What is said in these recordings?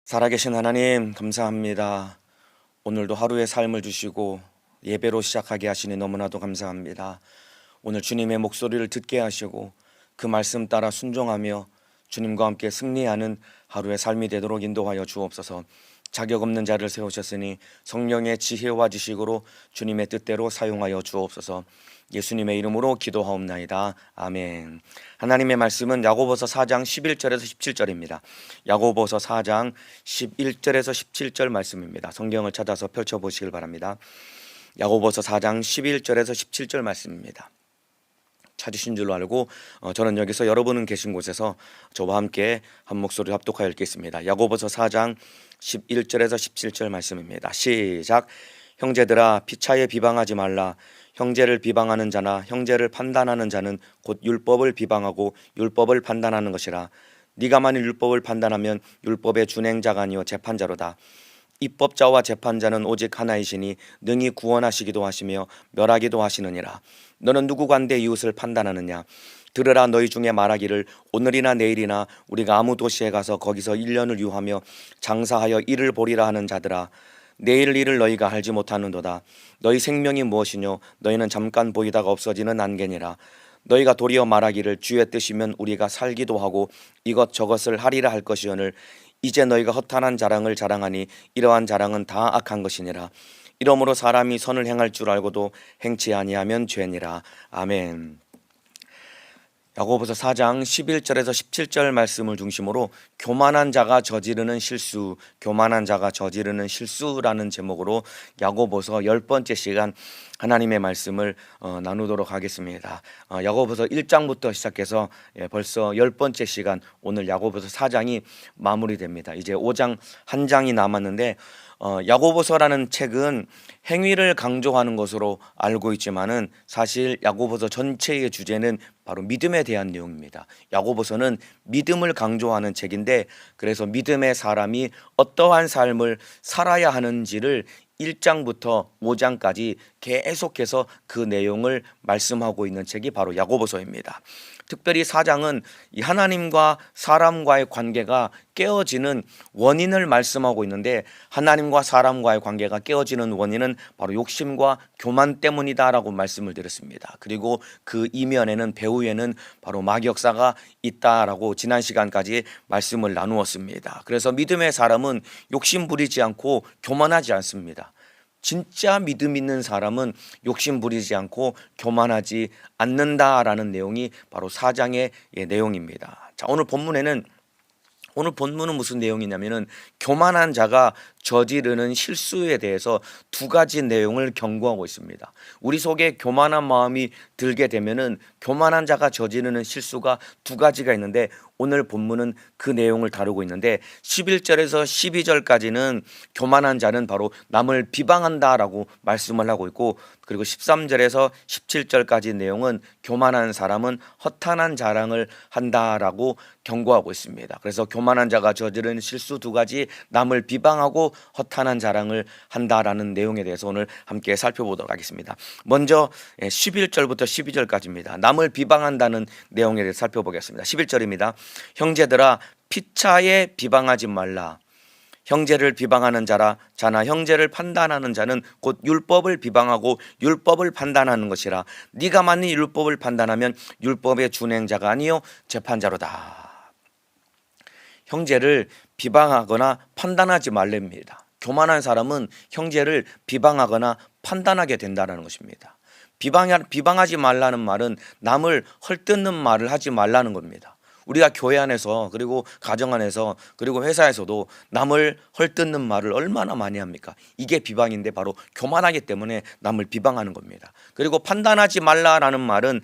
살아계신 하나님 감사합니다. 오늘도 하루의 삶을 주시고 예배로 시작하게 하시니 너무나도 감사합니다. 오늘 주님의 목소리를 듣게 하시고 그 말씀 따라 순종하며 주님과 함께 승리하는 하루의 삶이 되도록 인도하여 주옵소서. 자격 없는 자를 세우셨으니 성령의 지혜와 지식으로 주님의 뜻대로 사용하여 주옵소서. 예수님의 이름으로 기도하옵나이다. 아멘. 하나님의 말씀은 야고보서 4장 11절에서 17절입니다. 야고보서 4장 11절에서 17절 말씀입니다. 성경을 찾아서 펼쳐보시길 바랍니다. 야고보서 4장 11절에서 17절 말씀입니다. 찾으신 줄로 알고 저는 여기서 여러분은 계신 곳에서 저와 함께 한 목소리로 합독하여 읽겠습니다. 야고보서 4장 11절에서 17절 말씀입니다. 시작. 형제들아 피차에 비방하지 말라. 형제를 비방하는 자나 형제를 판단하는 자는 곧 율법을 비방하고 율법을 판단하는 것이라. 네가 만일 율법을 판단하면 율법의 준행자가 아니요 재판자로다. 입법자와 재판자는 오직 하나이시니 능히 구원하시기도 하시며 멸하기도 하시느니라. 너는 누구 관대 이웃을 판단하느냐? 들으라. 너희 중에 말하기를 오늘이나 내일이나 우리가 아무 도시에 가서 거기서 1년을 유하며 장사하여 일을 보리라 하는 자들아, 내일 일을 너희가 알지 못하는도다. 너희 생명이 무엇이뇨? 너희는 잠깐 보이다가 없어지는 안개니라. 너희가 도리어 말하기를 주의 뜻이면 우리가 살기도 하고 이것저것을 하리라 할 것이오늘 이제 너희가 허탄한 자랑을 자랑하니 이러한 자랑은 다 악한 것이니라. 이러므로 사람이 선을 행할 줄 알고도 행치 아니하면 죄니라. 아멘. 야고보서 4장 11절에서 17절 말씀을 중심으로 교만한 자가 저지르는 실수, 교만한 자가 저지르는 실수라는 제목으로 야고보서 10번째 시간 하나님의 말씀을 나누도록 하겠습니다. 야고보서 1장부터 시작해서 벌써 10번째 시간 오늘 야고보서 4장이 마무리됩니다. 이제 5장 한 장이 남았는데 야고보서라는 책은 행위를 강조하는 것으로 알고 있지만은 사실 야고보서 전체의 주제는 바로 믿음에 대한 내용입니다. 야고보서는 믿음을 강조하는 책인데 그래서 믿음의 사람이 어떠한 삶을 살아야 하는지를 1장부터 5장까지 계속해서 그 내용을 말씀하고 있는 책이 바로 야고보서입니다. 특별히 4장은 이 하나님과 사람과의 관계가 깨어지는 원인을 말씀하고 있는데 하나님과 사람과의 관계가 깨어지는 원인은 바로 욕심과 교만 때문이다라고 말씀을 드렸습니다. 그리고 그 이면에는 배후에는 바로 마귀역사가 있다라고 지난 시간까지 말씀을 나누었습니다. 그래서 믿음의 사람은 욕심 부리지 않고 교만하지 않습니다. 진짜 믿음 있는 사람은 욕심 부리지 않고 교만하지 않는다라는 내용이 바로 4장의 내용입니다. 자, 오늘 본문은 무슨 내용이냐면은 교만한 자가 저지르는 실수에 대해서 두 가지 내용을 경고하고 있습니다. 우리 속에 교만한 마음이 들게 되면은 교만한 자가 저지르는 실수가 두 가지가 있는데 오늘 본문은 그 내용을 다루고 있는데 11절에서 12절까지는 교만한 자는 바로 남을 비방한다라고 말씀을 하고 있고 그리고 13절에서 17절까지 내용은 교만한 사람은 허탄한 자랑을 한다라고 경고하고 있습니다. 그래서 교만한 자가 저지르는 실수 두 가지, 남을 비방하고 허탄한 자랑을 한다라는 내용에 대해서 오늘 함께 살펴보도록 하겠습니다. 먼저 11절부터 12절까지입니다. 남을 비방한다는 내용에 대해서 살펴보겠습니다. 11절입니다. 형제들아 피차에 비방하지 말라. 형제를 비방하는 자나 형제를 판단하는 자는 곧 율법을 비방하고 율법을 판단하는 것이라. 네가 만일 율법을 판단하면 율법의 준행자가 아니요 재판자로다. 형제를 비방하거나 판단하지 말랍니다. 교만한 사람은 형제를 비방하거나 판단하게 된다는 것입니다. 비방하지 말라는 말은 남을 헐뜯는 말을 하지 말라는 겁니다. 우리가 교회 안에서 그리고 가정 안에서 그리고 회사에서도 남을 헐뜯는 말을 얼마나 많이 합니까? 이게 비방인데 바로 교만하기 때문에 남을 비방하는 겁니다. 그리고 판단하지 말라라는 말은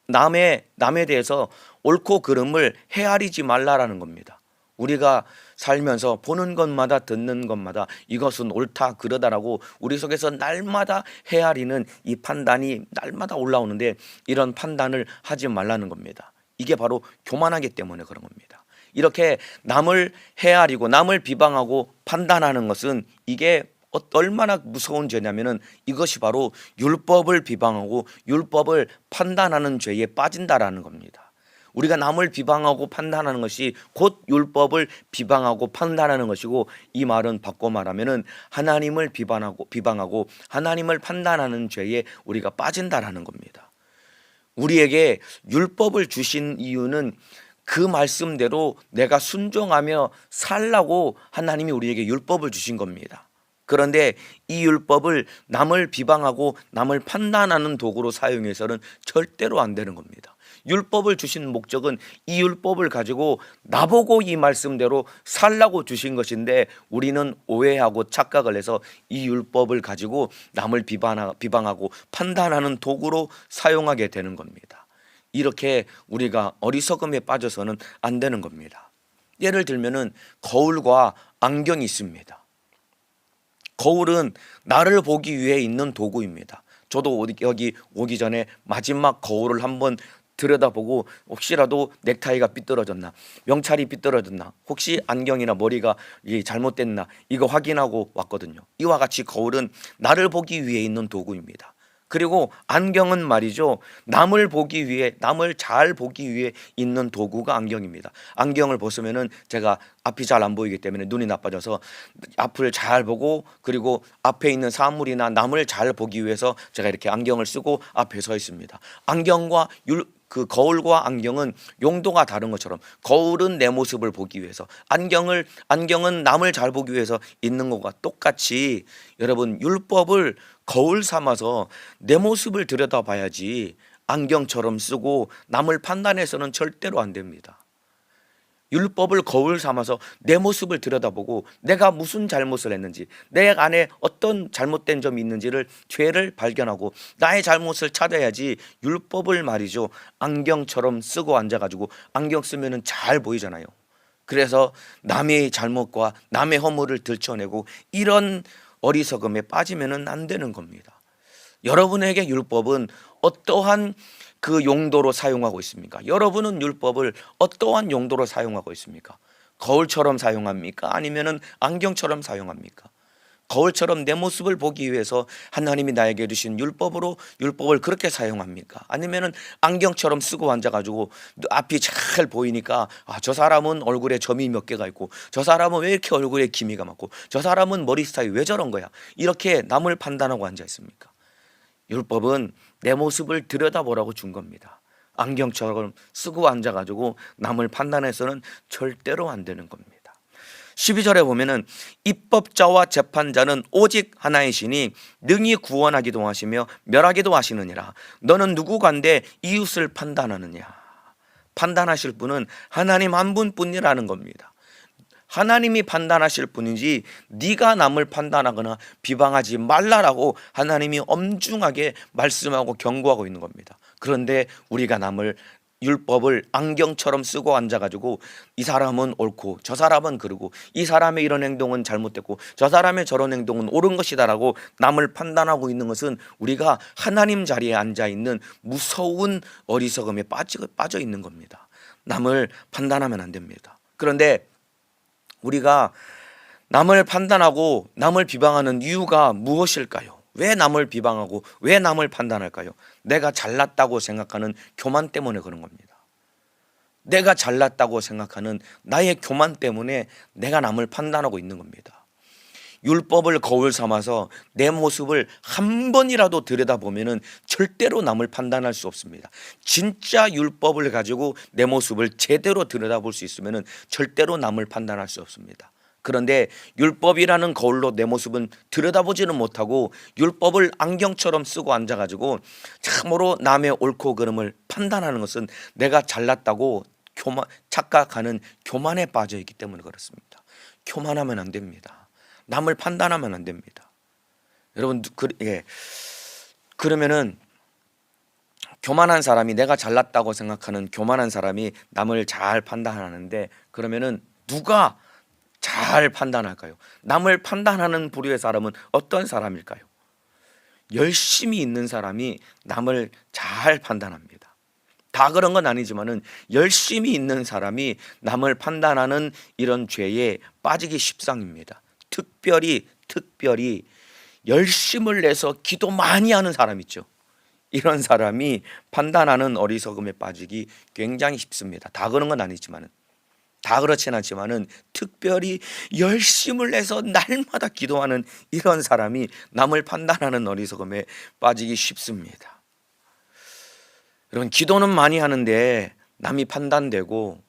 남에 대해서 옳고 그름을 헤아리지 말라라는 겁니다. 우리가 살면서 보는 것마다 듣는 것마다 이것은 옳다 그러다라고 우리 속에서 날마다 헤아리는 이 판단이 날마다 올라오는데 이런 판단을 하지 말라는 겁니다. 이게 바로 교만하기 때문에 그런 겁니다. 이렇게 남을 헤아리고 남을 비방하고 판단하는 것은 이게 얼마나 무서운 죄냐면은 이것이 바로 율법을 비방하고 율법을 판단하는 죄에 빠진다라는 겁니다. 우리가 남을 비방하고 판단하는 것이 곧 율법을 비방하고 판단하는 것이고, 이 말은 바꿔 말하면은 하나님을 비방하고 하나님을 판단하는 죄에 우리가 빠진다라는 겁니다. 우리에게 율법을 주신 이유는 그 말씀대로 내가 순종하며 살라고 하나님이 우리에게 율법을 주신 겁니다. 그런데 이 율법을 남을 비방하고 남을 판단하는 도구로 사용해서는 절대로 안 되는 겁니다. 율법을 주신 목적은 이 율법을 가지고 나보고 이 말씀대로 살라고 주신 것인데, 우리는 오해하고 착각을 해서 이 율법을 가지고 남을 비방하고 판단하는 도구로 사용하게 되는 겁니다. 이렇게 우리가 어리석음에 빠져서는 안 되는 겁니다. 예를 들면은 거울과 안경이 있습니다. 거울은 나를 보기 위해 있는 도구입니다. 저도 여기 오기 전에 마지막 거울을 한번 들여다보고 혹시라도 넥타이가 삐뚤어졌나, 명찰이 삐뚤어졌나, 혹시 안경이나 머리가 잘못됐나, 이거 확인하고 왔거든요. 이와 같이 거울은 나를 보기 위해 있는 도구입니다. 그리고 안경은 말이죠, 남을 보기 위해, 남을 잘 보기 위해 있는 도구가 안경입니다. 안경을 벗으면은 제가 앞이 잘 안 보이기 때문에 눈이 나빠져서 앞을 잘 보고, 그리고 앞에 있는 사물이나 남을 잘 보기 위해서 제가 이렇게 안경을 쓰고 앞에 서 있습니다. 안경과 거울과 안경은 용도가 다른 것처럼, 거울은 내 모습을 보기 위해서, 안경은 남을 잘 보기 위해서 있는 것과 똑같이, 여러분, 율법을 거울 삼아서 내 모습을 들여다봐야지 안경처럼 쓰고 남을 판단해서는 절대로 안 됩니다. 율법을 거울 삼아서 내 모습을 들여다보고 내가 무슨 잘못을 했는지, 내 안에 어떤 잘못된 점이 있는지를, 죄를 발견하고 나의 잘못을 찾아야지, 율법을 말이죠, 안경처럼 쓰고 앉아가지고, 안경 쓰면은 잘 보이잖아요. 그래서 남의 잘못과 남의 허물을 들춰내고 이런 어리석음에 빠지면은 안 되는 겁니다. 여러분에게 율법은 어떠한 그 용도로 사용하고 있습니까? 여러분은 율법을 어떠한 용도로 사용하고 있습니까? 거울처럼 사용합니까? 아니면은 안경처럼 사용합니까? 거울처럼 내 모습을 보기 위해서 하나님이 나에게 주신 율법을 그렇게 사용합니까? 아니면은 안경처럼 쓰고 앉아가지고 앞이 잘 보이니까, 저 사람은 얼굴에 점이 몇 개가 있고, 저 사람은 왜 이렇게 얼굴에 기미가 많고, 저 사람은 머리 스타일이 왜 저런 거야, 이렇게 남을 판단하고 앉아 있습니까? 율법은 내 모습을 들여다보라고 준 겁니다. 안경처럼 쓰고 앉아가지고 남을 판단해서는 절대로 안 되는 겁니다. 12절에 보면은 입법자와 재판자는 오직 하나이시니 능히 구원하기도 하시며 멸하기도 하시느니라. 너는 누구간데 이웃을 판단하느냐. 판단하실 분은 하나님 한 분뿐이라는 겁니다. 하나님이 판단하실 분이지 네가 남을 판단하거나 비방하지 말라라고 하나님이 엄중하게 말씀하고 경고하고 있는 겁니다. 그런데 우리가 남을 율법을 안경처럼 쓰고 앉아가지고, 이 사람은 옳고 저 사람은 그르고, 이 사람의 이런 행동은 잘못됐고 저 사람의 저런 행동은 옳은 것이다라고 남을 판단하고 있는 것은 우리가 하나님 자리에 앉아있는 무서운 어리석음에 빠져 있는 겁니다. 남을 판단하면 안 됩니다. 그런데 우리가 남을 판단하고 남을 비방하는 이유가 무엇일까요? 왜 남을 비방하고 왜 남을 판단할까요? 내가 잘났다고 생각하는 교만 때문에 그런 겁니다. 내가 잘났다고 생각하는 나의 교만 때문에 내가 남을 판단하고 있는 겁니다. 율법을 거울 삼아서 내 모습을 한 번이라도 들여다보면은 절대로 남을 판단할 수 없습니다. 진짜 율법을 가지고 내 모습을 제대로 들여다볼 수 있으면은 절대로 남을 판단할 수 없습니다. 그런데 율법이라는 거울로 내 모습은 들여다보지는 못하고 율법을 안경처럼 쓰고 앉아가지고 참으로 남의 옳고 그름을 판단하는 것은 내가 잘났다고 착각하는 교만에 빠져 있기 때문에 그렇습니다. 교만하면 안 됩니다. 남을 판단하면 안 됩니다. 여러분, 그러면은 교만한 사람이, 내가 잘났다고 생각하는 교만한 사람이 남을 잘 판단하는데, 그러면은 누가 잘 판단할까요? 남을 판단하는 부류의 사람은 어떤 사람일까요? 열심히 있는 사람이 남을 잘 판단합니다. 다 그런 건 아니지만은 열심히 있는 사람이 남을 판단하는 이런 죄에 빠지기 십상입니다. 특별히 열심을 내서 기도 많이 하는 사람 있죠. 이런 사람이 판단하는 어리석음에 빠지기 굉장히 쉽습니다. 다 그런 건 아니지만은, 다 그렇진 않지만은 특별히 열심을 내서 날마다 기도하는 이런 사람이 남을 판단하는 어리석음에 빠지기 쉽습니다. 여러분, 기도는 많이 하는데 남이 판단되고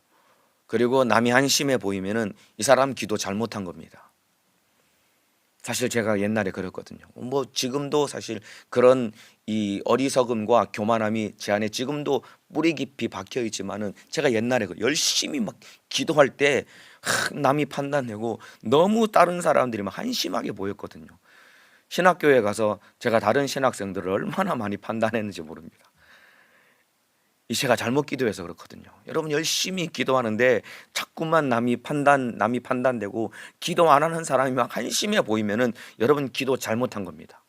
그리고 남이 한심해 보이면은 이 사람 기도 잘못한 겁니다. 사실 제가 옛날에 그랬거든요. 뭐 지금도 사실 그런 이 어리석음과 교만함이 제 안에 지금도 뿌리 깊이 박혀 있지만은, 제가 옛날에 열심히 막 기도할 때 남이 판단되고 너무 다른 사람들이 막 한심하게 보였거든요. 신학교에 가서 제가 다른 신학생들을 얼마나 많이 판단했는지 모릅니다. 이 제가 잘못 기도해서 그렇거든요. 여러분, 열심히 기도하는데 자꾸만 남이 판단되고 기도 안 하는 사람이 막 한심해 보이면은 여러분 기도 잘못한 겁니다.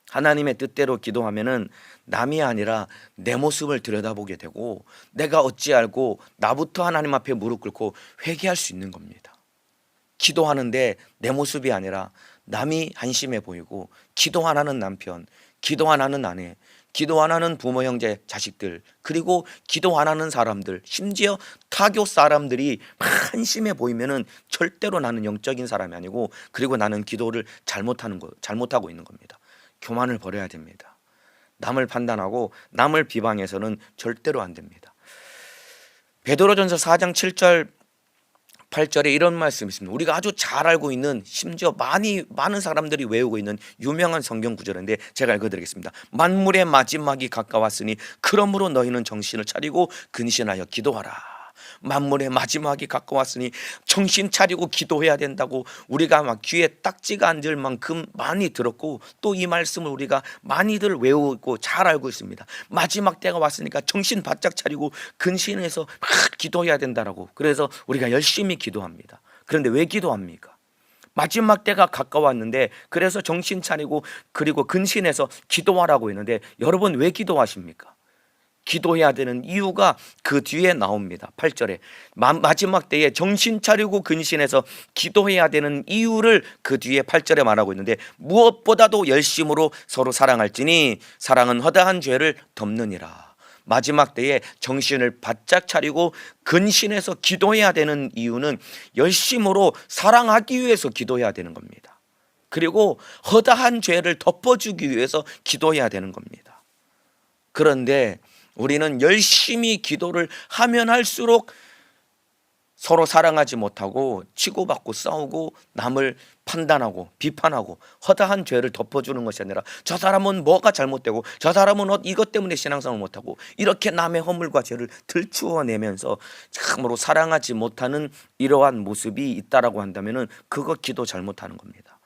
하나님의 뜻대로 기도하면은 남이 아니라 내 모습을 들여다보게 되고, 내가 어찌 알고 나부터 하나님 앞에 무릎 꿇고 회개할 수 있는 겁니다. 기도하는데 내 모습이 아니라 남이 한심해 보이고, 기도 안 하는 남편, 기도 안 하는 아내, 기도 안 하는 부모, 형제, 자식들, 그리고 기도 안 하는 사람들, 심지어 타교 사람들이 한심해 보이면은 절대로 나는 영적인 사람이 아니고, 그리고 나는 기도를 잘못하고 있는 겁니다. 교만을 버려야 됩니다. 남을 판단하고 남을 비방해서는 절대로 안 됩니다. 베드로전서 4장 7절 8절에 이런 말씀이 있습니다. 우리가 아주 잘 알고 있는, 심지어 많은 사람들이 외우고 있는 유명한 성경 구절인데 제가 읽어드리겠습니다. 만물의 마지막이 가까웠으니 그러므로 너희는 정신을 차리고 근신하여 기도하라. 만물의 마지막이 가까웠으니 정신 차리고 기도해야 된다고 우리가 막 귀에 딱지가 앉을 만큼 많이 들었고, 또 이 말씀을 우리가 많이들 외우고 잘 알고 있습니다. 마지막 때가 왔으니까 정신 바짝 차리고 근신해서 기도해야 된다라고. 그래서 우리가 열심히 기도합니다. 그런데 왜 기도합니까? 마지막 때가 가까웠는데, 그래서 정신 차리고 그리고 근신해서 기도하라고 했는데, 여러분 왜 기도하십니까? 기도해야 되는 이유가 그 뒤에 나옵니다. 8절에 마지막 때에 정신 차리고 근신해서 기도해야 되는 이유를 그 뒤에 8절에 말하고 있는데, 무엇보다도 열심으로 서로 사랑할지니 사랑은 허다한 죄를 덮느니라. 마지막 때에 정신을 바짝 차리고 근신해서 기도해야 되는 이유는 열심으로 사랑하기 위해서 기도해야 되는 겁니다. 그리고 허다한 죄를 덮어주기 위해서 기도해야 되는 겁니다. 그런데 우리는 열심히 기도를 하면 할수록 서로 사랑하지 못하고 치고받고 싸우고 남을 판단하고 비판하고 허다한 죄를 덮어주는 것이 아니라 저 사람은 뭐가 잘못되고 저 사람은 이것 때문에 신앙생활을 못하고, 이렇게 남의 허물과 죄를 들추어내면서 참으로 사랑하지 못하는 이러한 모습이 있다라고 한다면 그거 기도 잘못하는 겁니다.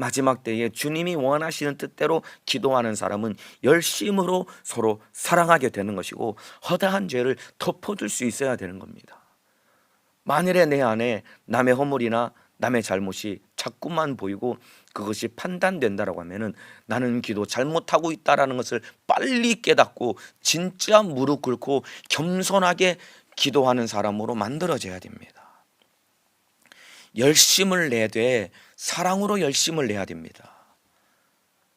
마지막 때에 주님이 원하시는 뜻대로 기도하는 사람은 열심으로 서로 사랑하게 되는 것이고, 허다한 죄를 덮어줄 수 있어야 되는 겁니다. 만일에 내 안에 남의 허물이나 남의 잘못이 자꾸만 보이고 그것이 판단된다라고 하면은 나는 기도 잘못하고 있다라는 것을 빨리 깨닫고 진짜 무릎 꿇고 겸손하게 기도하는 사람으로 만들어져야 됩니다. 열심을 내되 사랑으로 열심을 내야 됩니다.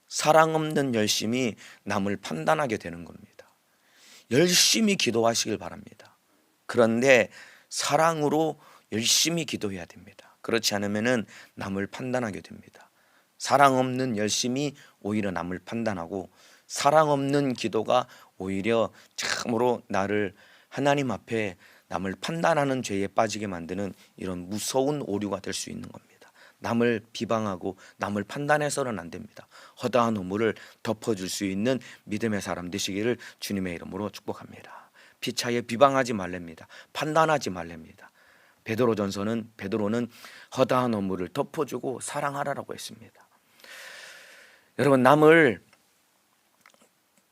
사랑 없는 열심이 남을 판단하게 되는 겁니다. 열심히 기도하시길 바랍니다. 그런데 사랑으로 열심히 기도해야 됩니다. 그렇지 않으면 남을 판단하게 됩니다. 사랑 없는 열심이 오히려 남을 판단하고, 사랑 없는 기도가 오히려 참으로 나를 하나님 앞에 남을 판단하는 죄에 빠지게 만드는 이런 무서운 오류가 될 수 있는 겁니다. 남을 비방하고 남을 판단해서는 안 됩니다. 허다한 허물을 덮어줄 수 있는 믿음의 사람 되시기를 주님의 이름으로 축복합니다. 피차에 비방하지 말랍니다. 판단하지 말랍니다. 베드로는 허다한 허물을 덮어주고 사랑하라고 했습니다. 여러분,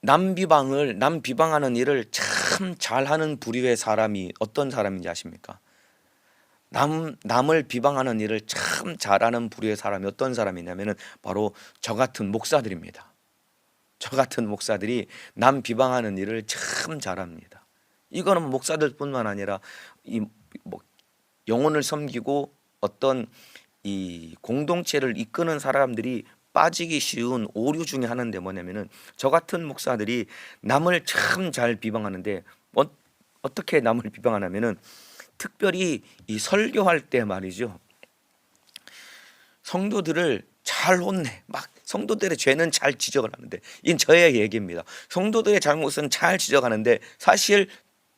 남 비방하는 일을 참 잘하는 부류의 사람이 어떤 사람인지 아십니까? 남을 비방하는 일을 참 잘하는 부류의 사람이 어떤 사람이냐면은 바로 저 같은 목사들입니다. 저 같은 목사들이 남 비방하는 일을 참 잘합니다. 이거는 목사들뿐만 아니라 영혼을 섬기고 어떤 이 공동체를 이끄는 사람들이 빠지기 쉬운 오류 중에 하나인데 뭐냐면은 저 같은 목사들이 남을 참 잘 비방하는데 어떻게 남을 비방하냐면은 특별히 이 설교할 때 말이죠. 성도들을 잘 혼내. 막 성도들의 죄는 잘 지적을 하는데 이건 저의 얘기입니다. 성도들의 잘못은 잘 지적하는데 사실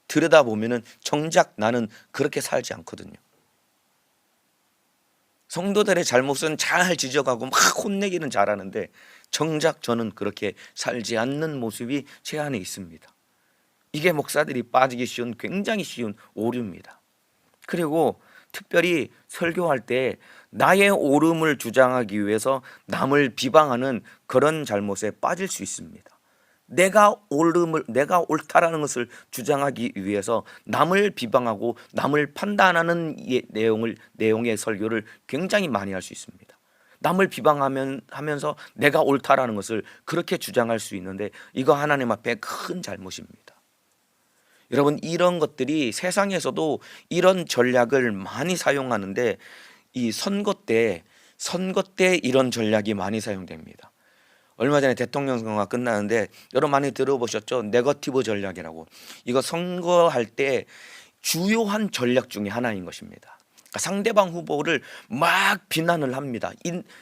들여다보면은 정작 나는 그렇게 살지 않거든요. 성도들의 잘못은 잘 지적하고 막 혼내기는 잘하는데 정작 저는 그렇게 살지 않는 모습이 제 안에 있습니다. 이게 목사들이 빠지기 쉬운 굉장히 쉬운 오류입니다. 그리고 특별히 설교할 때 나의 옳음을 주장하기 위해서 남을 비방하는 그런 잘못에 빠질 수 있습니다. 내가 옳다라는 것을 주장하기 위해서 남을 비방하고 남을 판단하는 내용의 설교를 굉장히 많이 할 수 있습니다. 남을 비방하면서 내가 옳다라는 것을 그렇게 주장할 수 있는데 이거 하나님 앞에 큰 잘못입니다. 여러분, 이런 것들이 세상에서도 이런 전략을 많이 사용하는데 이 선거 때 이런 전략이 많이 사용됩니다. 얼마 전에 대통령 선거가 끝나는데 여러분 많이 들어보셨죠? 네거티브 전략이라고. 이거 선거할 때 주요한 전략 중에 하나인 것입니다. 그러니까 상대방 후보를 막 비난을 합니다.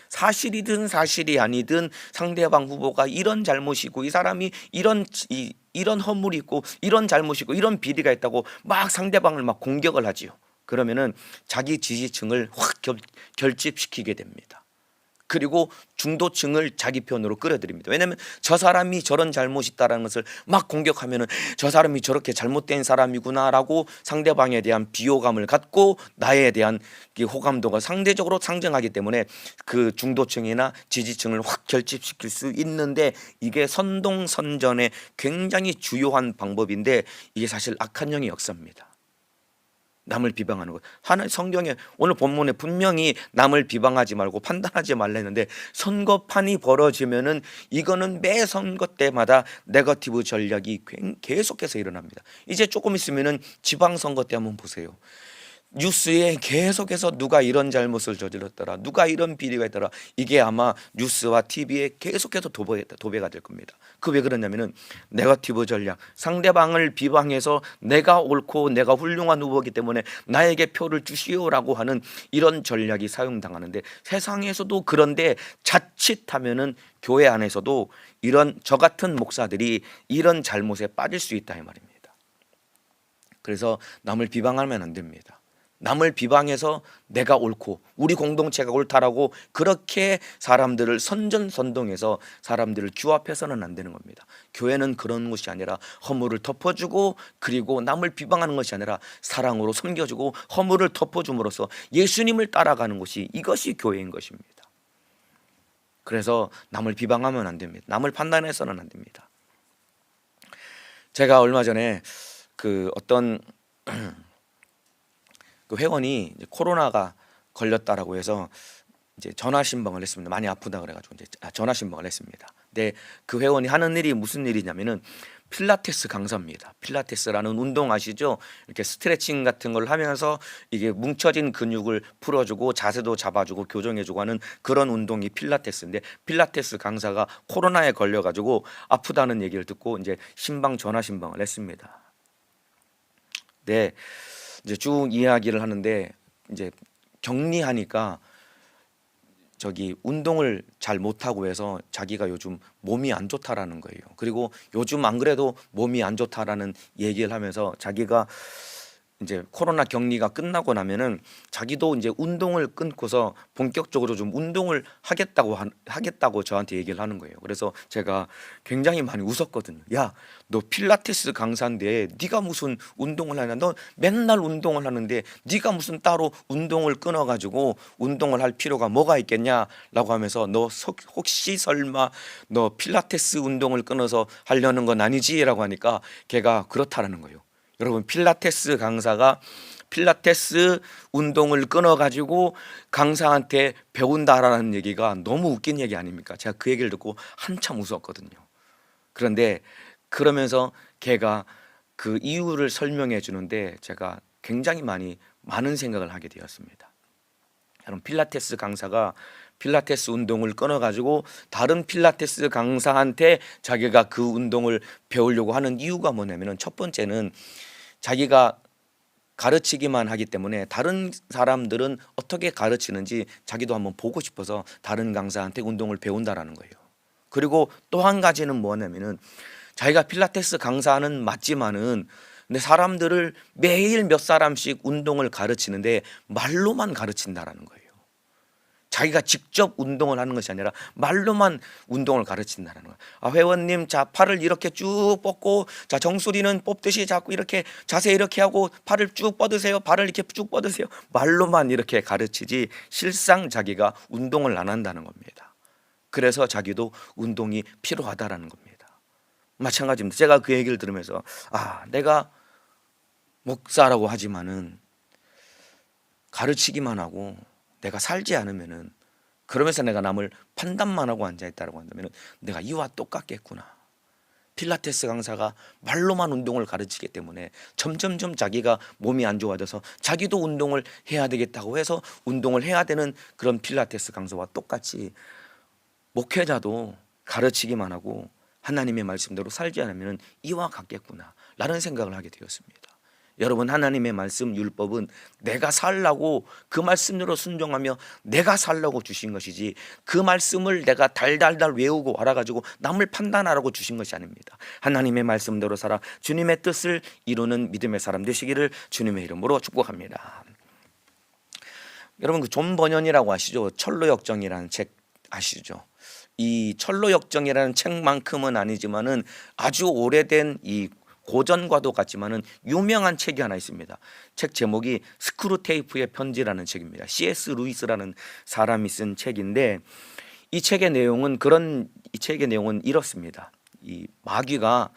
사실이든 사실이 아니든 상대방 후보가 이런 잘못이고 이 사람이 이런 허물이 있고 이런 잘못이 있고 이런 비리가 있다고 막 상대방을 막 공격을 하지요. 그러면은 자기 지지층을 확 결집시키게 됩니다. 그리고 중도층을 자기 편으로 끌어들입니다. 왜냐하면 저 사람이 저런 잘못이 있다는 것을 막 공격하면 저 사람이 저렇게 잘못된 사람이구나라고 상대방에 대한 비호감을 갖고 나에 대한 호감도가 상대적으로 상승하기 때문에 그 중도층이나 지지층을 확 결집시킬 수 있는데 이게 선동선전의 굉장히 주요한 방법인데 이게 사실 악한 영의 역사입니다. 남을 비방하는 것. 성경에 오늘 본문에 분명히 남을 비방하지 말고 판단하지 말라 했는데 선거판이 벌어지면은 이거는 매 선거 때마다 네거티브 전략이 계속해서 일어납니다. 이제 조금 있으면은 지방선거 때 한번 보세요. 뉴스에 계속해서 누가 이런 잘못을 저질렀더라, 누가 이런 비리가 있더라. 이게 아마 뉴스와 TV에 계속해서 도배가 될 겁니다. 그 왜 그러냐면은 네거티브 전략, 상대방을 비방해서 내가 옳고 내가 훌륭한 후보이기 때문에 나에게 표를 주시오라고 하는 이런 전략이 사용당하는데 세상에서도 그런데 자칫하면은 교회 안에서도 이런 저 같은 목사들이 이런 잘못에 빠질 수 있다 이 말입니다. 그래서 남을 비방하면 안 됩니다. 남을 비방해서 내가 옳고 우리 공동체가 옳다라고 그렇게 사람들을 선전선동해서 사람들을 규합해서는 안 되는 겁니다. 교회는 그런 것이 아니라 허물을 덮어주고 그리고 남을 비방하는 것이 아니라 사랑으로 섬겨주고 허물을 덮어줌으로써 예수님을 따라가는 것이 이것이 교회인 것입니다. 그래서 남을 비방하면 안 됩니다. 남을 판단해서는 안 됩니다. 제가 얼마 전에 그 어떤 그 회원이 이제 코로나가 걸렸다라고 해서 이제 전화 신방을 했습니다. 많이 아프다 그래가지고 이제 전화 신방을 했습니다. 근데 그 회원이 하는 일이 무슨 일이냐면은 필라테스 강사입니다. 필라테스라는 운동 아시죠? 이렇게 스트레칭 같은 걸 하면서 이게 뭉쳐진 근육을 풀어주고 자세도 잡아주고 교정해주고 하는 그런 운동이 필라테스인데 필라테스 강사가 코로나에 걸려가지고 아프다는 얘기를 듣고 이제 전화 신방을 했습니다. 네. 이제 쭉 이야기를 하는데 이제 격리하니까 저기 운동을 잘 못하고 해서 자기가 요즘 몸이 안 좋다라는 거예요. 그리고 요즘 안 그래도 몸이 안 좋다라는 얘기를 하면서 자기가 이제 코로나 격리가 끝나고 나면은 자기도 이제 운동을 끊고서 본격적으로 좀 운동을 하겠다고 저한테 얘기를 하는 거예요. 그래서 제가 굉장히 많이 웃었거든요. 야, 너 필라테스 강사인데 네가 무슨 운동을 하냐? 너 맨날 운동을 하는데 네가 무슨 따로 운동을 끊어가지고 운동을 할 필요가 뭐가 있겠냐라고 하면서 너 혹시 설마 너 필라테스 운동을 끊어서 하려는 건 아니지라고 하니까 걔가 그렇다라는 거예요. 여러분, 필라테스 강사가 필라테스 운동을 끊어가지고 강사한테 배운다라는 얘기가 너무 웃긴 얘기 아닙니까? 제가 그 얘기를 듣고 한참 웃었거든요. 그런데 그러면서 걔가 그 이유를 설명해 주는데 제가 굉장히 많은 생각을 하게 되었습니다. 여러분, 필라테스 강사가 필라테스 운동을 끊어가지고 다른 필라테스 강사한테 자기가 그 운동을 배우려고 하는 이유가 뭐냐면은, 첫 번째는 자기가 가르치기만 하기 때문에 다른 사람들은 어떻게 가르치는지 자기도 한번 보고 싶어서 다른 강사한테 운동을 배운다라는 거예요. 그리고 또 한 가지는 뭐냐면은, 자기가 필라테스 강사는 맞지만은 근데 사람들을 매일 몇 사람씩 운동을 가르치는데 말로만 가르친다라는 거예요. 자기가 직접 운동을 하는 것이 아니라 말로만 운동을 가르친다는 거예요. 회원님, 자, 팔을 이렇게 쭉 뻗고, 자, 정수리는 뽑듯이 자꾸 이렇게 자세 이렇게 하고 팔을 쭉 뻗으세요. 발을 이렇게 쭉 뻗으세요. 말로만 이렇게 가르치지 실상 자기가 운동을 안 한다는 겁니다. 그래서 자기도 운동이 필요하다라는 겁니다. 마찬가지입니다. 제가 그 얘기를 들으면서 내가 목사라고 하지만은 가르치기만 하고 내가 살지 않으면은, 그러면서 내가 남을 판단만 하고 앉아있다고 한다면은 내가 이와 똑같겠구나. 필라테스 강사가 말로만 운동을 가르치기 때문에 점점점 자기가 몸이 안 좋아져서 자기도 운동을 해야 되겠다고 해서 운동을 해야 되는 그런 필라테스 강사와 똑같이 목회자도 가르치기만 하고 하나님의 말씀대로 살지 않으면 이와 같겠구나 라는 생각을 하게 되었습니다. 여러분, 하나님의 말씀 율법은 내가 살라고, 그 말씀대로 순종하며 내가 살라고 주신 것이지, 그 말씀을 내가 달달달 외우고 알아가지고 남을 판단하라고 주신 것이 아닙니다. 하나님의 말씀대로 살아 주님의 뜻을 이루는 믿음의 사람 되시기를 주님의 이름으로 축복합니다. 여러분, 그 존 버년이라고 아시죠? 철로역정이라는 책 아시죠? 이 철로역정이라는 책만큼은 아니지만은 아주 오래된 이 고전과도 같지만은 유명한 책이 하나 있습니다. 책 제목이 스크루테이프의 편지라는 책입니다. C.S. 루이스라는 사람이 쓴 책인데, 이 책의 내용은 이렇습니다. 이 마귀가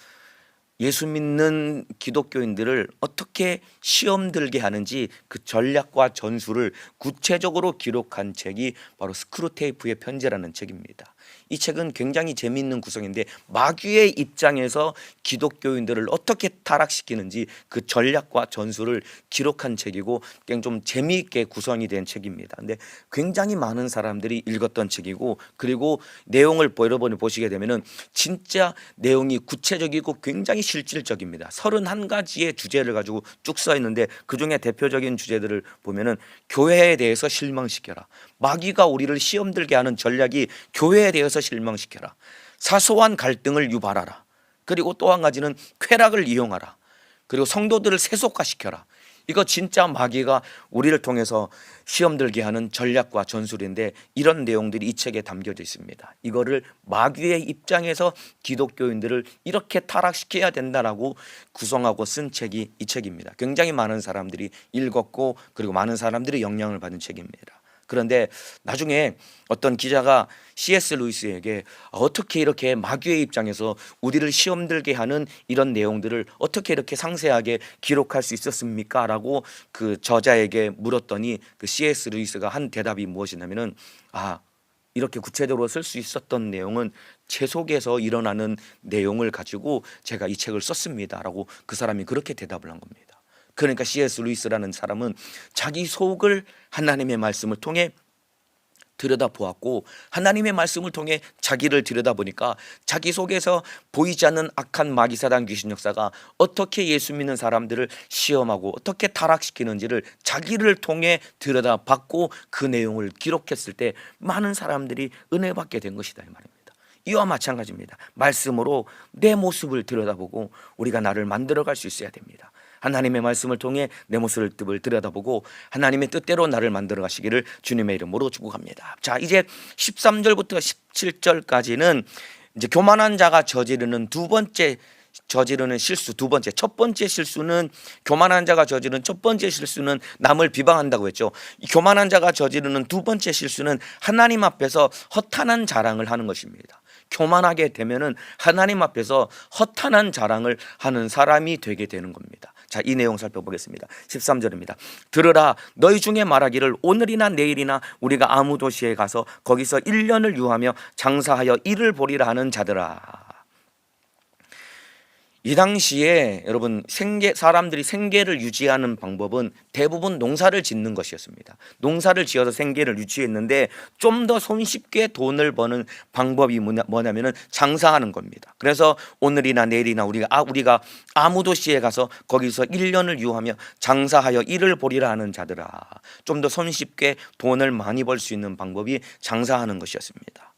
예수 믿는 기독교인들을 어떻게 시험 들게 하는지 그 전략과 전술을 구체적으로 기록한 책이 바로 스크루테이프의 편지라는 책입니다. 이 책은 굉장히 재미있는 구성인데, 마귀의 입장에서 기독교인들을 어떻게 타락시키는지 그 전략과 전술을 기록한 책이고 그냥 좀 재미있게 구성이 된 책입니다. 근데 굉장히 많은 사람들이 읽었던 책이고, 그리고 내용을 여러분이 보시게 되면은 진짜 내용이 구체적이고 굉장히 실질적입니다. 31가지의 주제를 가지고 쭉 써 있는데, 그중에 대표적인 주제들을 보면은 교회에 대해서 실망시켜라. 마귀가 우리를 시험 들게 하는 전략이 교회에 대해서 실망시켜라. 사소한 갈등을 유발하라. 그리고 또 한 가지는 쾌락을 이용하라. 그리고 성도들을 세속화시켜라. 이거 진짜 마귀가 우리를 통해서 시험 들게 하는 전략과 전술인데, 이런 내용들이 이 책에 담겨져 있습니다. 이거를 마귀의 입장에서 기독교인들을 이렇게 타락시켜야 된다라고 구성하고 쓴 책이 이 책입니다. 굉장히 많은 사람들이 읽었고, 그리고 많은 사람들이 영향을 받은 책입니다. 그런데 나중에 어떤 기자가 C.S. 루이스에게 어떻게 이렇게 마귀의 입장에서 우리를 시험 들게 하는 이런 내용들을 어떻게 이렇게 상세하게 기록할 수 있었습니까? 라고 그 저자에게 물었더니, 그 C.S. 루이스가 한 대답이 무엇이냐면은, 이렇게 구체적으로 쓸 수 있었던 내용은 제 속에서 일어나는 내용을 가지고 제가 이 책을 썼습니다 라고 그 사람이 그렇게 대답을 한 겁니다. 그러니까 C.S. 루이스라는 사람은 자기 속을 하나님의 말씀을 통해 들여다보았고, 하나님의 말씀을 통해 자기를 들여다보니까 자기 속에서 보이지 않는 악한 마귀사단 귀신 역사가 어떻게 예수 믿는 사람들을 시험하고 어떻게 타락시키는지를 자기를 통해 들여다봤고, 그 내용을 기록했을 때 많은 사람들이 은혜 받게 된 것이다 이 말입니다. 이와 마찬가지입니다. 말씀으로 내 모습을 들여다보고 우리가 나를 만들어갈 수 있어야 됩니다. 하나님의 말씀을 통해 내 모습을 들여다보고 하나님의 뜻대로 나를 만들어 가시기를 주님의 이름으로 축복합니다. 자, 이제 13절부터 17절까지는 이제 교만한 자가 저지르는 실수 두 번째. 첫 번째 실수는, 교만한 자가 저지르는 첫 번째 실수는 남을 비방한다고 했죠. 이 교만한 자가 저지르는 두 번째 실수는 하나님 앞에서 허탄한 자랑을 하는 것입니다. 교만하게 되면은 하나님 앞에서 허탄한 자랑을 하는 사람이 되게 되는 겁니다. 자, 이 내용 살펴보겠습니다. 13절입니다. 들으라, 너희 중에 말하기를 오늘이나 내일이나 우리가 아무 도시에 가서 거기서 1년을 유하며 장사하여 일을 보리라 하는 자들아. 이 당시에 여러분 사람들이 생계를 유지하는 방법은 대부분 농사를 짓는 것이었습니다. 농사를 지어서 생계를 유지했는데 좀 더 손쉽게 돈을 버는 방법이 뭐냐면은 장사하는 겁니다. 그래서 오늘이나 내일이나 우리가 아무 도시에 가서 거기서 1년을 유하며 장사하여 일을 보리라 하는 자들아, 좀 더 손쉽게 돈을 많이 벌 수 있는 방법이 장사하는 것이었습니다.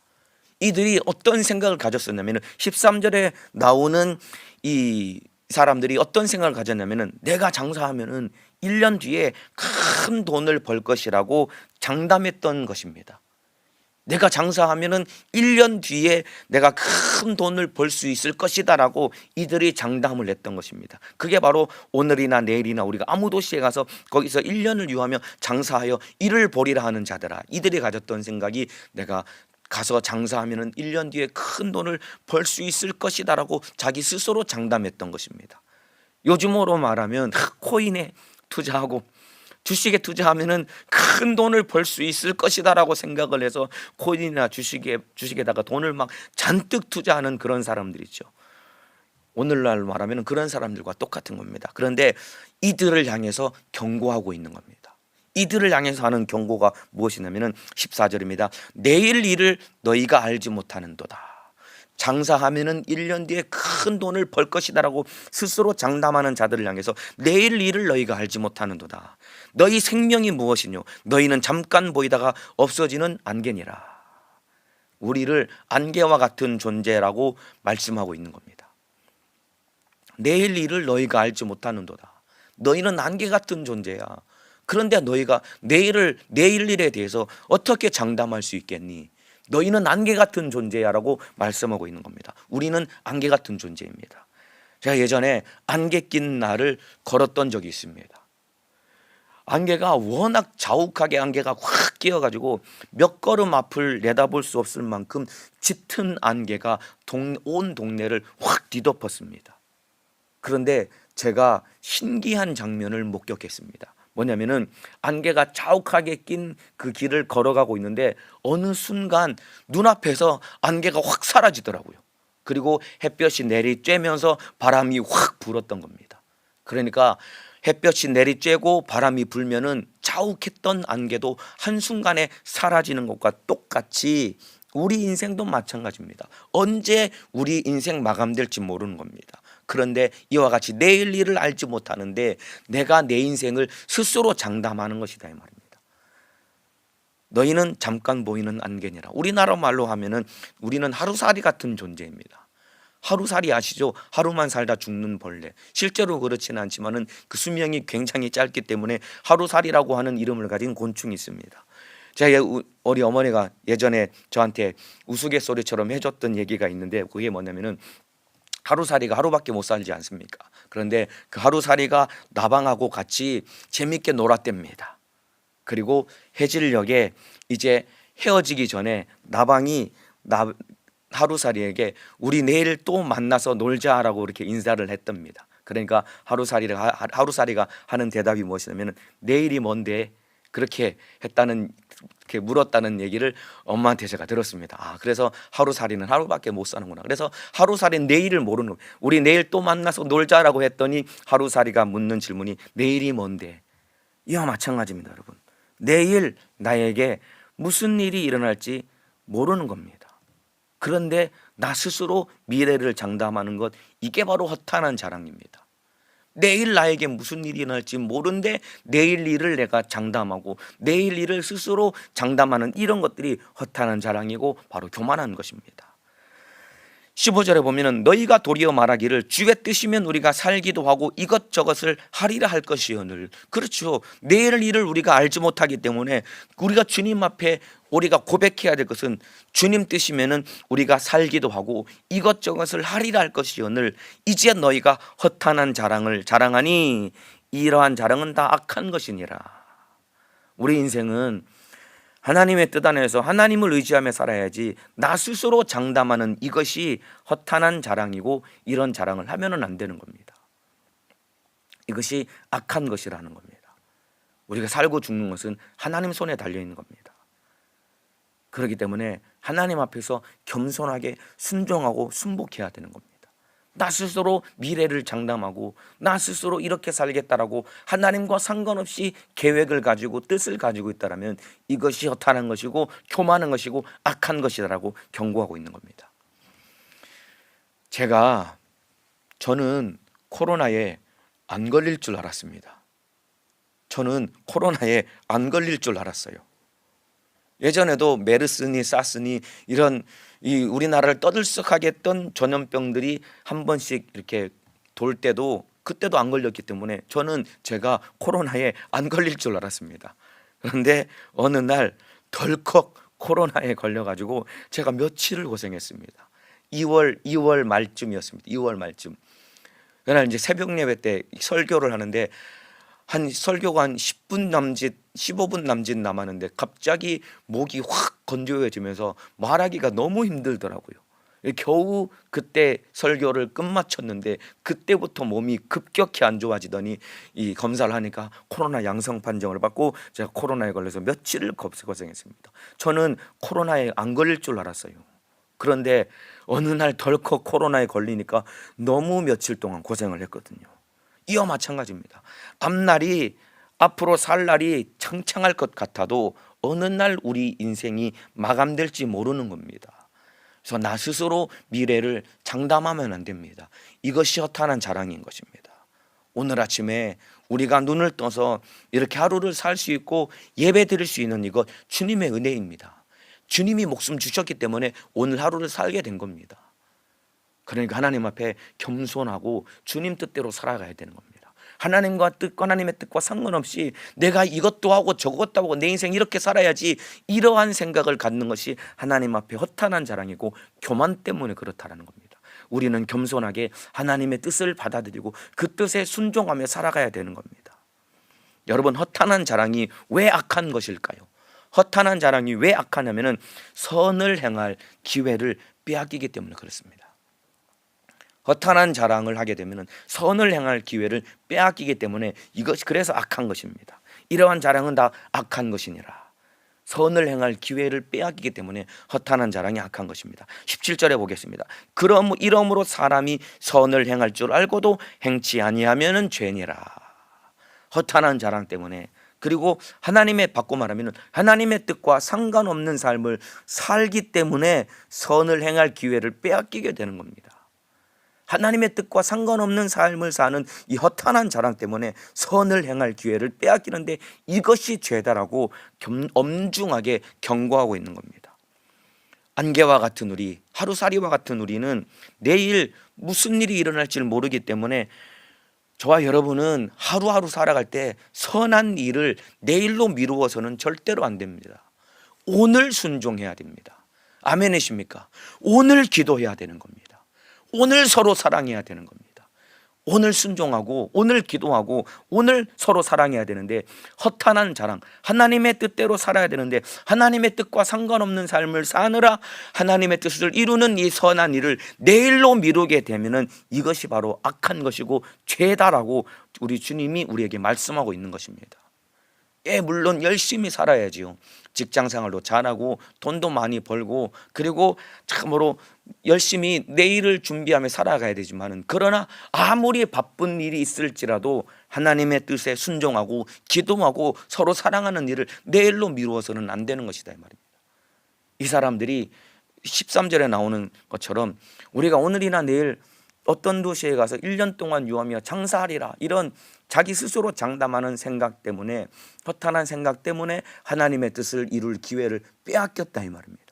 이들이 어떤 생각을 가졌었냐면 13절에 나오는 이 사람들이 어떤 생각을 가졌냐면은 내가 장사하면은 1년 뒤에 큰 돈을 벌 것이라고 장담했던 것입니다. 내가 장사하면은 1년 뒤에 내가 큰 돈을 벌 수 있을 것이다라고 이들이 장담을 했던 것입니다. 그게 바로 오늘이나 내일이나 우리가 아무 도시에 가서 거기서 1년을 유하며 장사하여 일을 벌이라 하는 자들아, 이들이 가졌던 생각이 내가 가서 장사하면은 1년 뒤에 큰 돈을 벌 수 있을 것이다라고 자기 스스로 장담했던 것입니다. 요즘으로 말하면 코인에 투자하고 주식에 투자하면은 큰 돈을 벌 수 있을 것이다라고 생각을 해서 코인이나 주식에다가 돈을 막 잔뜩 투자하는 그런 사람들이죠. 오늘날 말하면 그런 사람들과 똑같은 겁니다. 그런데 이들을 향해서 경고하고 있는 겁니다. 이들을 향해서 하는 경고가 무엇이냐면 14절입니다. 내일 일을 너희가 알지 못하는도다. 장사하면은 1년 뒤에 큰 돈을 벌 것이다라고 스스로 장담하는 자들을 향해서 내일 일을 너희가 알지 못하는도다. 너희 생명이 무엇이뇨? 너희는 잠깐 보이다가 없어지는 안개니라. 우리를 안개와 같은 존재라고 말씀하고 있는 겁니다. 내일 일을 너희가 알지 못하는도다. 너희는 안개 같은 존재야. 그런데 너희가 내일 일에 대해서 어떻게 장담할 수 있겠니? 너희는 안개 같은 존재야라고 말씀하고 있는 겁니다. 우리는 안개 같은 존재입니다. 제가 예전에 안개 낀 날을 걸었던 적이 있습니다. 안개가 워낙 자욱하게 안개가 확 끼어가지고 몇 걸음 앞을 내다볼 수 없을 만큼 짙은 안개가 온 동네를 확 뒤덮었습니다. 그런데 제가 신기한 장면을 목격했습니다. 뭐냐면은 안개가 자욱하게 낀 그 길을 걸어가고 있는데 어느 순간 눈앞에서 안개가 확 사라지더라고요. 그리고 햇볕이 내리쬐면서 바람이 확 불었던 겁니다. 그러니까 햇볕이 내리쬐고 바람이 불면은 자욱했던 안개도 한순간에 사라지는 것과 똑같이 우리 인생도 마찬가지입니다. 언제 우리 인생 마감될지 모르는 겁니다. 그런데 이와 같이 내일 일을 알지 못하는데 내가 내 인생을 스스로 장담하는 것이다 이 말입니다. 너희는 잠깐 보이는 안개니라. 우리나라 말로 하면은 우리는 하루살이 같은 존재입니다. 하루살이 아시죠? 하루만 살다 죽는 벌레. 실제로 그렇지는 않지만은 그 수명이 굉장히 짧기 때문에 하루살이라고 하는 이름을 가진 곤충이 있습니다. 우리 어머니가 예전에 저한테 우스갯소리처럼 해줬던 얘기가 있는데 그게 뭐냐면은 하루살이가 하루밖에 못 살지 않습니까? 그런데 그 하루살이가 나방하고 같이 재밌게 놀았답니다. 그리고 해질녘에 이제 헤어지기 전에 나방이 하루살이에게 우리 내일 또 만나서 놀자라고 이렇게 인사를 했답니다. 그러니까 하루살이가 하는 대답이 무엇이냐면 내일이 뭔데 그렇게 물었다는 얘기를 엄마한테 제가 들었습니다. 그래서 하루살이는 하루밖에 못 사는구나. 그래서 하루살이는 내일을 모르는 거예요. 우리 내일 또 만나서 놀자라고 했더니 하루살이가 묻는 질문이 내일이 뭔데? 이와 마찬가지입니다, 여러분. 내일 나에게 무슨 일이 일어날지 모르는 겁니다. 그런데 나 스스로 미래를 장담하는 것, 이게 바로 허탄한 자랑입니다. 내일 나에게 무슨 일이 일어날지 모르는데 내일 일을 내가 장담하고 내일 일을 스스로 장담하는 이런 것들이 허탄한 자랑이고 바로 교만한 것입니다. 15절에 보면은 너희가 도리어 말하기를 주의 뜻이면 우리가 살기도 하고 이것저것을 하리라 할 것이오늘. 그렇죠. 내일 일을 우리가 알지 못하기 때문에 우리가 주님 앞에 우리가 고백해야 될 것은 주님 뜻이면은 우리가 살기도 하고 이것저것을 하리라 할 것이오늘. 이제 너희가 허탄한 자랑을 자랑하니 이러한 자랑은 다 악한 것이니라. 우리 인생은 하나님의 뜻 안에서 하나님을 의지하며 살아야지 나 스스로 장담하는 이것이 허탄한 자랑이고 이런 자랑을 하면은 안 되는 겁니다. 이것이 악한 것이라는 겁니다. 우리가 살고 죽는 것은 하나님 손에 달려 있는 겁니다. 그렇기 때문에 하나님 앞에서 겸손하게 순종하고 순복해야 되는 겁니다. 나 스스로 미래를 장담하고 나 스스로 이렇게 살겠다라고 하나님과 상관없이 계획을 가지고 뜻을 가지고 있다라면 이것이 허탄한 것이고 교만한 것이고 악한 것이다라고 경고하고 있는 겁니다. 저는 코로나에 안 걸릴 줄 알았습니다. 저는 코로나에 안 걸릴 줄 알았어요. 예전에도 메르스니 사스니 이런 우리나라를 떠들썩하게 했던 전염병들이 한 번씩 이렇게 돌 때도 그때도 안 걸렸기 때문에 저는 제가 코로나에 안 걸릴 줄 알았습니다. 그런데 어느 날 덜컥 코로나에 걸려가지고 제가 며칠을 고생했습니다. 2월 말쯤이었습니다. 2월 말쯤. 그날 이제 새벽 예배 때 설교를 하는데 설교가 한 10분 남짓 15분 남짓 남았는데 갑자기 목이 확 건조해지면서 말하기가 너무 힘들더라고요. 겨우 그때 설교를 끝마쳤는데 그때부터 몸이 급격히 안 좋아지더니 이 검사를 하니까 코로나 양성 판정을 받고 제가 코로나에 걸려서 며칠을 고생했습니다. 저는 코로나에 안 걸릴 줄 알았어요. 그런데 어느 날 덜컥 코로나에 걸리니까 너무 며칠 동안 고생을 했거든요. 이와 마찬가지입니다. 앞으로 살 날이 창창할 것 같아도 어느 날 우리 인생이 마감될지 모르는 겁니다. 그래서 나 스스로 미래를 장담하면 안 됩니다. 이것이 허탄한 자랑인 것입니다. 오늘 아침에 우리가 눈을 떠서 이렇게 하루를 살 수 있고 예배 드릴 수 있는 이것 주님의 은혜입니다. 주님이 목숨 주셨기 때문에 오늘 하루를 살게 된 겁니다. 그러니까 하나님 앞에 겸손하고 주님 뜻대로 살아가야 되는 겁니다. 하나님의 뜻과 상관없이 내가 이것도 하고 저것도 하고 내 인생 이렇게 살아야지 이러한 생각을 갖는 것이 하나님 앞에 허탄한 자랑이고 교만 때문에 그렇다라는 겁니다. 우리는 겸손하게 하나님의 뜻을 받아들이고 그 뜻에 순종하며 살아가야 되는 겁니다. 여러분, 허탄한 자랑이 왜 악한 것일까요? 허탄한 자랑이 왜 악하냐면은 선을 행할 기회를 빼앗기기 때문에 그렇습니다. 허탄한 자랑을 하게 되면 선을 행할 기회를 빼앗기기 때문에 이것이 그래서 악한 것입니다. 이러한 자랑은 다 악한 것이니라. 선을 행할 기회를 빼앗기기 때문에 허탄한 자랑이 악한 것입니다. 17절에 보겠습니다. 이러므로 사람이 선을 행할 줄 알고도 행치 아니하면은 죄니라. 허탄한 자랑 때문에, 그리고 바꿔 말하면 하나님의 뜻과 상관없는 삶을 살기 때문에 선을 행할 기회를 빼앗기게 되는 겁니다. 하나님의 뜻과 상관없는 삶을 사는 이 허탄한 자랑 때문에 선을 행할 기회를 빼앗기는데 이것이 죄다라고 엄중하게 경고하고 있는 겁니다. 안개와 같은 우리, 하루살이와 같은 우리는 내일 무슨 일이 일어날지를 모르기 때문에 저와 여러분은 하루하루 살아갈 때 선한 일을 내일로 미루어서는 절대로 안 됩니다. 오늘 순종해야 됩니다. 아멘이십니까? 오늘 기도해야 되는 겁니다. 오늘 서로 사랑해야 되는 겁니다. 오늘 순종하고 오늘 기도하고 오늘 서로 사랑해야 되는데 허탄한 자랑, 하나님의 뜻대로 살아야 되는데 하나님의 뜻과 상관없는 삶을 사느라 하나님의 뜻을 이루는 이 선한 일을 내일로 미루게 되면은 이것이 바로 악한 것이고 죄다라고 우리 주님이 우리에게 말씀하고 있는 것입니다. 물론 열심히 살아야지요. 직장생활도 잘하고 돈도 많이 벌고 그리고 참으로 열심히 내일을 준비하며 살아가야 되지만은, 그러나 아무리 바쁜 일이 있을지라도 하나님의 뜻에 순종하고 기도하고 서로 사랑하는 일을 내일로 미루어서는 안 되는 것이다 이 말입니다. 이 사람들이 13절에 나오는 것처럼 우리가 오늘이나 내일 어떤 도시에 가서 1년 동안 유하며 장사하리라, 이런 자기 스스로 장담하는 생각 때문에, 허탄한 생각 때문에 하나님의 뜻을 이룰 기회를 빼앗겼다 이 말입니다.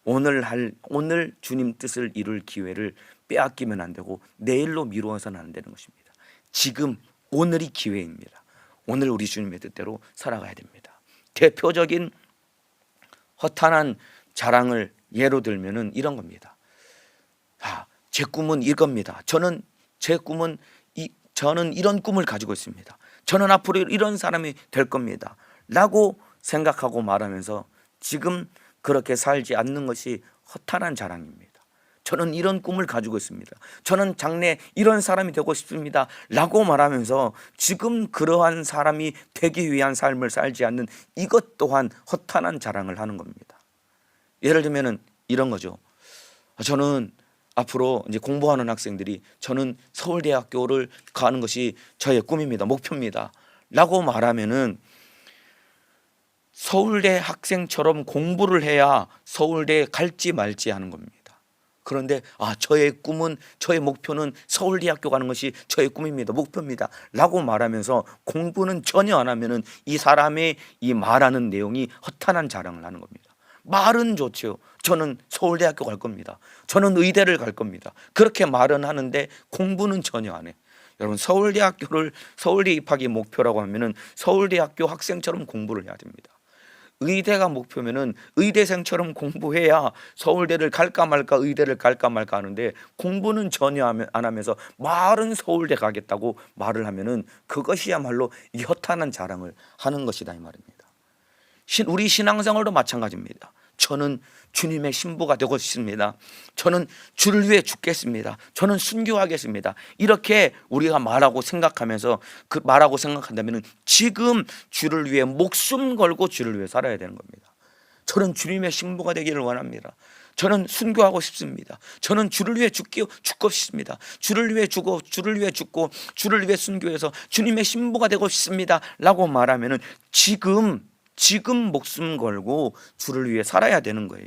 오늘 주님 뜻을 이룰 기회를 빼앗기면 안 되고 내일로 미루어서는 안 되는 것입니다. 지금 오늘이 기회입니다. 오늘 우리 주님의 뜻대로 살아가야 됩니다. 대표적인 허탄한 자랑을 예로 들면은 이런 겁니다. 제 꿈은 이겁니다. 저는 이런 꿈을 가지고 있습니다. 저는 앞으로 이런 사람이 될 겁니다. 라고 생각하고 말하면서 지금 그렇게 살지 않는 것이 허탄한 자랑입니다. 저는 이런 꿈을 가지고 있습니다. 저는 장래 이런 사람이 되고 싶습니다. 라고 말하면서 지금 그러한 사람이 되기 위한 삶을 살지 않는 이것 또한 허탄한 자랑을 하는 겁니다. 예를 들면 이런 거죠. 저는 앞으로 이제 공부하는 학생들이 저는 서울대학교를 가는 것이 저의 꿈입니다, 목표입니다 라고 말하면은 서울대 학생처럼 공부를 해야 서울대에 갈지 말지 하는 겁니다. 그런데 저의 꿈은, 저의 목표는 서울대학교 가는 것이 저의 꿈입니다, 목표입니다 라고 말하면서 공부는 전혀 안 하면은 이 사람의 이 말하는 내용이 허탄한 자랑을 하는 겁니다. 말은 좋죠. 저는 서울대학교 갈 겁니다, 저는 의대를 갈 겁니다, 그렇게 말은 하는데 공부는 전혀 안 해. 여러분, 서울대 입학이 목표라고 하면은 서울대학교 학생처럼 공부를 해야 됩니다. 의대가 목표면은 의대생처럼 공부해야 서울대를 갈까 말까, 의대를 갈까 말까 하는데 공부는 전혀 안 하면서 말은 서울대 가겠다고 말을 하면은 그것이야말로 이 허탄한 자랑을 하는 것이다 이 말입니다. 우리 신앙생활도 마찬가지입니다. 저는 주님의 신부가 되고 싶습니다, 저는 주를 위해 죽겠습니다, 저는 순교하겠습니다, 이렇게 우리가 말하고 생각한다면 지금 주를 위해 목숨 걸고 주를 위해 살아야 되는 겁니다. 저는 주님의 신부가 되기를 원합니다, 저는 순교하고 싶습니다, 저는 주를 위해 죽고 싶습니다, 주를 위해 죽고 주를 위해 순교해서 주님의 신부가 되고 싶습니다 라고 말하면 지금 목숨 걸고 주를 위해 살아야 되는 거예요.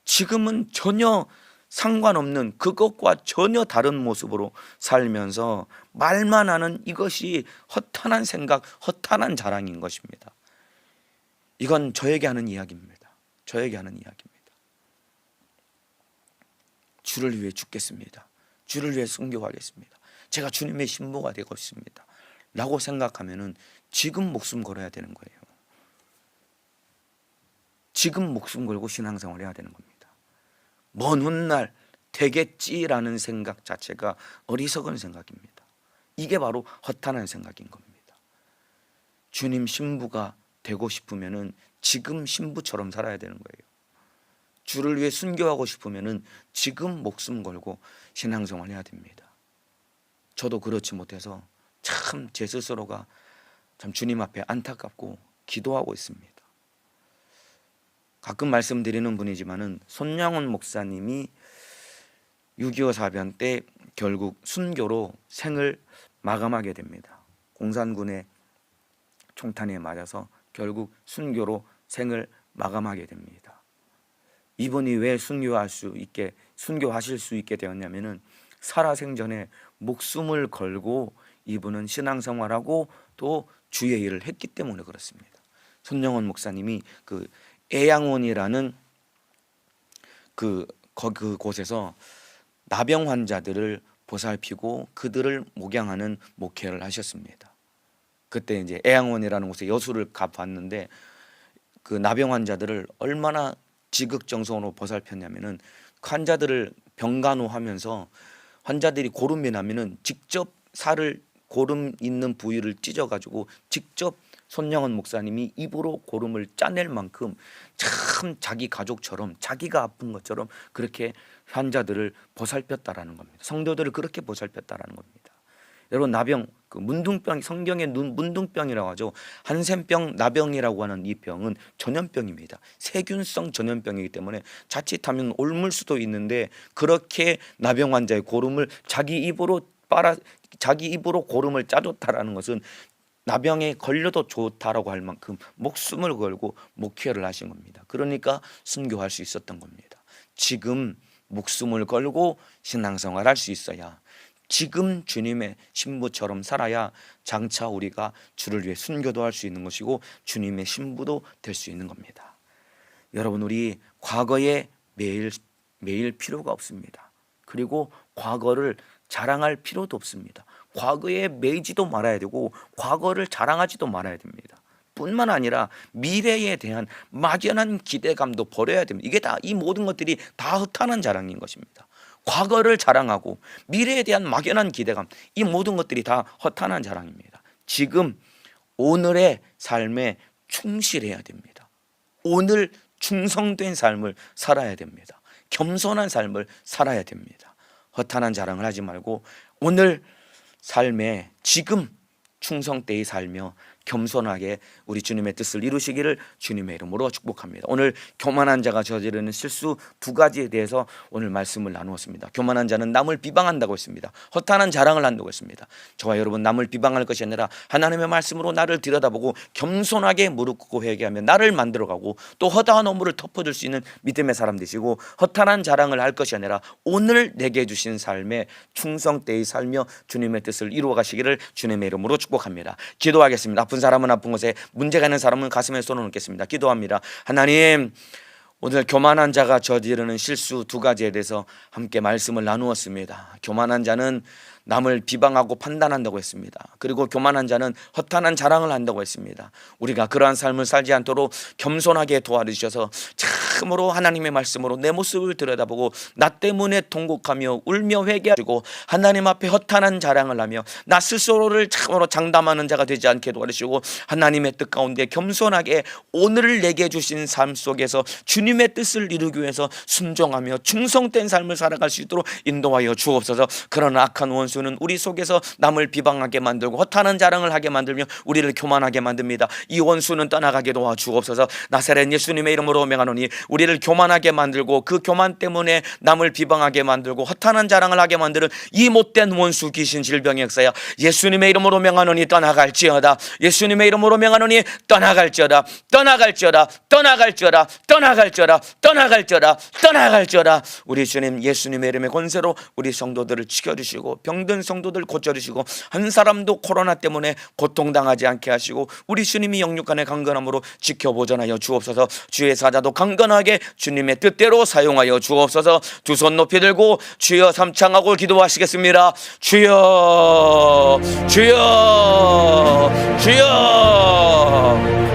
지금은 전혀 상관없는, 그것과 전혀 다른 모습으로 살면서 말만 하는 이것이 허탄한 생각, 허탄한 자랑인 것입니다. 이건 저에게 하는 이야기입니다. 저에게 하는 이야기입니다. 주를 위해 죽겠습니다, 주를 위해 순교하겠습니다, 제가 주님의 신부가 되고 싶습니다 라고 생각하면은 지금 목숨 걸어야 되는 거예요. 지금 목숨 걸고 신앙생활을 해야 되는 겁니다. 먼 훗날 되겠지라는 생각 자체가 어리석은 생각입니다. 이게 바로 허탄한 생각인 겁니다. 주님 신부가 되고 싶으면은 지금 신부처럼 살아야 되는 거예요. 주를 위해 순교하고 싶으면은 지금 목숨 걸고 신앙생활을 해야 됩니다. 저도 그렇지 못해서 참 제 스스로가 참 주님 앞에 안타깝고 기도하고 있습니다. 가끔 말씀드리는 분이지만은 손양원 목사님이 6.25 사변 때 결국 순교로 생을 마감하게 됩니다. 공산군의 총탄에 맞아서 결국 순교로 생을 마감하게 됩니다. 이분이 왜 순교하실 수 있게 되었냐면은 살아생전에 목숨을 걸고 이분은 신앙생활하고 또 주의 일을 했기 때문에 그렇습니다. 손영원 목사님이 그 애양원이라는 그곳에서 나병 환자들을 보살피고 그들을 목양하는 목회를 하셨습니다. 그때 이제 애양원이라는 곳에 여수를 가봤는데 그 나병 환자들을 얼마나 지극정성으로 보살폈냐면은 환자들을 병간호하면서 환자들이 고름이 나면은 직접 살을 고름 있는 부위를 찢어가지고 직접 손영원 목사님이 입으로 고름을 짜낼 만큼 참 자기 가족처럼, 자기가 아픈 것처럼 그렇게 환자들을 보살폈다라는 겁니다. 성도들을 그렇게 보살폈다라는 겁니다. 여러분, 나병, 그 문둥병, 성경에 문둥병이라고 하죠. 한센병, 나병이라고 하는 이 병은 전염병입니다. 세균성 전염병이기 때문에 자칫하면 옮을 수도 있는데 그렇게 나병 환자의 고름을 자기 입으로 고름을 짜줬다라는 것은 나병에 걸려도 좋다라고 할 만큼 목숨을 걸고 목회를 하신 겁니다. 그러니까 순교할 수 있었던 겁니다. 지금 목숨을 걸고 신앙생활 할 수 있어야, 지금 주님의 신부처럼 살아야 장차 우리가 주를 위해 순교도 할 수 있는 것이고 주님의 신부도 될 수 있는 겁니다. 여러분, 우리 과거에 매일 필요가 없습니다. 그리고 과거를 자랑할 필요도 없습니다. 과거에 매이지도 말아야 되고 과거를 자랑하지도 말아야 됩니다. 뿐만 아니라 미래에 대한 막연한 기대감도 버려야 됩니다. 이 모든 것들이 다 허탄한 자랑인 것입니다. 과거를 자랑하고 미래에 대한 막연한 기대감, 이 모든 것들이 다 허탄한 자랑입니다. 지금 오늘의 삶에 충실해야 됩니다. 오늘 충성된 삶을 살아야 됩니다. 겸손한 삶을 살아야 됩니다. 허탄한 자랑을 하지 말고 오늘 삶에 지금 충성되이 살며 겸손하게 우리 주님의 뜻을 이루시기를 주님의 이름으로 축복합니다. 오늘 교만한 자가 저지르는 실수 두 가지에 대해서 오늘 말씀을 나누었습니다. 교만한 자는 남을 비방한다고 했습니다. 허탄한 자랑을 한다고 했습니다. 저와 여러분, 남을 비방할 것이 아니라 하나님의 말씀으로 나를 들여다보고 겸손하게 무릎 꿇고 회개하며 나를 만들어가고 또 허다한 업무를 덮어줄 수 있는 믿음의 사람 되시고, 허탄한 자랑을 할 것이 아니라 오늘 내게 주신 삶에 충성되이 살며 주님의 뜻을 이루어 가시기를 주님의 이름으로 축복합니다. 기도하겠습니다. 아픈 사람은 아픈 곳에, 문제가 있는 사람은 가슴에 손을 얹겠습니다. 기도합니다. 하나님, 오늘 교만한 자가 저지르는 실수 두 가지에 대해서 함께 말씀을 나누었습니다. 교만한 자는 남을 비방하고 판단한다고 했습니다. 그리고 교만한 자는 허탄한 자랑을 한다고 했습니다. 우리가 그러한 삶을 살지 않도록 겸손하게 도와주셔서 참으로 하나님의 말씀으로 내 모습을 들여다보고 나 때문에 통곡하며 울며 회개하시고 하나님 앞에 허탄한 자랑을 하며 나 스스로를 참으로 장담하는 자가 되지 않게 도와주시고, 하나님의 뜻 가운데 겸손하게 오늘 내게 주신 삶 속에서 주님의 뜻을 이루기 위해서 순종하며 충성된 삶을 살아갈 수 있도록 인도하여 주옵소서. 그러나 악한 원수는 우리 속에서 남을 비방하게 만들고 허탄한 자랑을 하게 만들며 우리를 교만하게 만듭니다. 이 원수는 떠나가게 도와주옵소서. 나사렛 예수님의 이름으로 명하노니 우리를 교만하게 만들고 그 교만 때문에 남을 비방하게 만들고 허탄한 자랑을 하게 만드는 이 못된 원수 귀신 질병의 역사야 예수님의 이름으로 명하노니 떠나갈지어다. 예수님의 이름으로 명하노니 떠나갈지어다. 떠나갈지어다. 떠나갈지어다. 떠나갈지어다. 떠나갈지어다. 떠나갈지어다. 우리 주님 예수님의 이름의 권세로 우리 성도들을 지켜주시고 병든 성도들 고쳐주시고 한 사람도 코로나 때문에 고통당하지 않게 하시고 우리 주님이 영육간의 강건함으로 지켜보존하여 주옵소서. 주의 사자도 강건하게 주님의 뜻대로 사용하여 주옵소서. 두 손 높이 들고 주여 삼창하고 기도하시겠습니다. 주여 주여 주여.